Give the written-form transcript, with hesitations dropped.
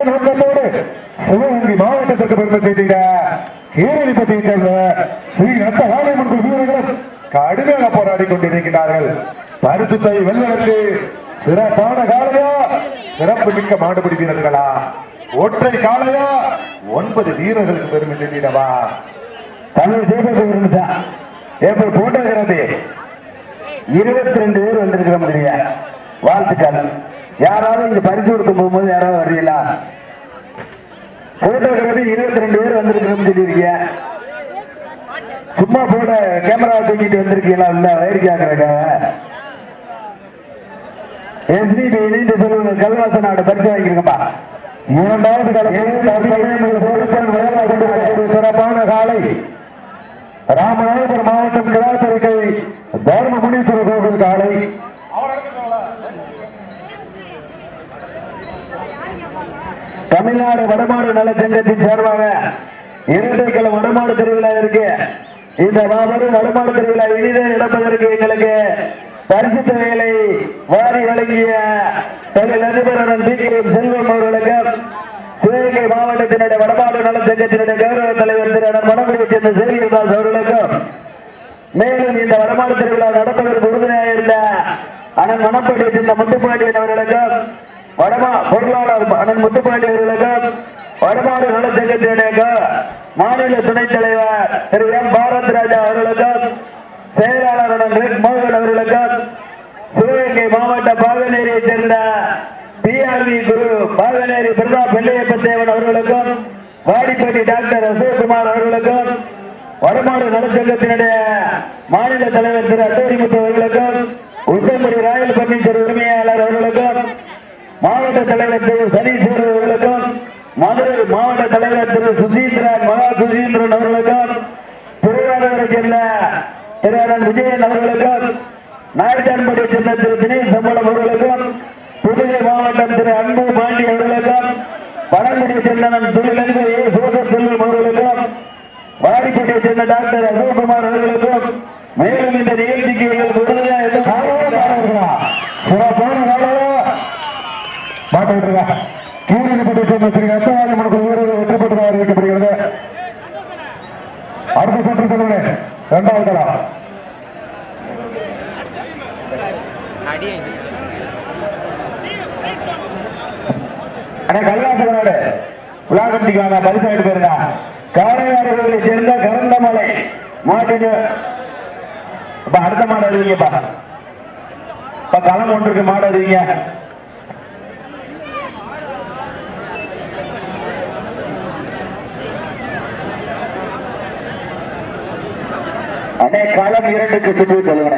நோக்கத்தோடு சிவகங்கை மாவட்டத்திற்கு பெருமை செய்த கீரணிப்பட்டியை சேர்ந்த ஸ்ரீ ரத்த ஆலயமன் வீரர்களும் கடுமையாக போராடி கொண்டிருக்கிறார்கள். பரிசுத்தை வெல்வதற்கு சிறப்பான காலையா, சிறப்பு மிக்க மாடுபிடி வீரர்களா, ஒற்றை காலையா, 9 வீரர்களுக்கு பெருமை செய்திடவா? தமிழ் தேசிய ஏப்ரல் போட்டோகிராபி 22 பேர் வந்திருக்கிற முடிய வாழ்த்துக்கள். யாராவது இங்க பரிசு கொடுக்க போகும்போது யாராவது வர்றீங்களா? போட்டோகிராபி 22 பேர் வந்திருக்கிறோம் சொல்லியிருக்கீங்க. சும்மா போட கேமரா தூக்கிட்டு வந்திருக்கீங்களா? இல்ல வேடிக்கை ஆக்குறதுக்காக எஸ்பிபி இணைந்து சொல்லுங்க. கல்வாச நாடு பரிசு வாங்கிருக்கப்பா. 2வது சிறப்பான காலை ராமநாதபுரம் மாவட்டம் கிடாசரிக்கை தர்ம முனீஸ்வரர் கோவில் காலை. தமிழ்நாடு வடமாடு நலச்சங்கத்தின் சார்பாக இரட்டைக்கிழமை வடமாடு திருவிழா இருக்கு. இந்த மாபெரும் வடமாடு திருவிழா இனிதே நடப்பதற்கு எங்களுக்கு பரிசு தொகைகளை வாரி வழங்கிய அதிபர் பி கே செல்வம் அவர்களுக்கு, சிவகங்கை மாவட்டத்தினுடைய வடமாடு நலச்சங்கத்தினுடைய கௌரவ தலைவர் திரு மணக்குடியை சேர்ந்த சேவியர்தாஸ் அவர்களுக்கும், மேலும் இந்த வடமாடு திருவிழா நடப்பதற்கு உறுதுணையாக இருந்த அண்ணன் மணப்படியை சேர்ந்த முத்துப்பாண்டியன் அவர்களுக்கும், பொருளாளர் அண்ணன் முத்துப்பாண்டி அவர்களுக்கும், வடமாடு நலச்சங்கத்தினுடைய மாநில துணைத் தலைவர் திரு எம் பாரத் ராஜா அவர்களுக்கும், செயலாளர் ரெட் மோகன் அவர்களுக்கும், சிவகங்கை மாவட்ட பாகநேரியை சேர்ந்த பிஆர்வி குரு பாகநேரி பிரதாப் வெள்ளையப்ப தேவன் அவர்களுக்கும், வாடிப்பட்டி டாக்டர் அசோக்குமார் அவர்களுக்கும், வடமாடு நலச்சங்கத்தினுடைய மாநில தலைவர் திரு அட்டோரிமுத்து அவர்களுக்கும், உத்தம்படி ராயல் பர்னிச்சர் உரிமையாளர் அவர்களுக்கும், மாவட்ட தலைவர் திரு சனீஸ்வரர் அவர்களுக்கும், மதுரை மாவட்ட தலைவர் திரு சுசீந்திரன் மகா சுசீந்திரன் அவர்களுக்கும், திருவாரூரை சேர்ந்த திரு விஜயன் அவர்களுக்கும், நாயக்கன்படியை சேர்ந்த திரு தினேஷ் சம்பளம் அவர்களுக்கும், புதுவை மாவட்டம் திரு அன்பு பாண்டி அவர்களுக்கும், பழங்குடியை சேர்ந்த தொழிலதிபர் ஏ சோசர் செல்வம் அவர்களுக்கும், வாடிப்பட்டியை சேர்ந்த டாக்டர் அசோக்குமார் அவர்களுக்கும், மேலும் இந்த நிகழ்ச்சிக்கு சிறப்பான மாட்டிருக்கா கீரணிப்பட்டியை சேர்ந்த ஸ்ரீ ரத்தவாலி வீரர்கள் வெற்றி பெற்றதாக அறிவிக்கப்படுகிறது. அடுத்த சுற்று சொல்லுங்க. 2வது கலா கல்வாசகரோடு விழா கமிட்டிக்கான பரிசாயிட்டு போயிருந்தா காரையாறுகளை சேர்ந்த கரண்டமலை மாட்டின் அடுத்த மாடு அறிவிங்கப்பா. களம் ஒன்றுக்கு மாடு அறிவிங்க. களம் 2க்கு சுற்று சொல்லுங்க.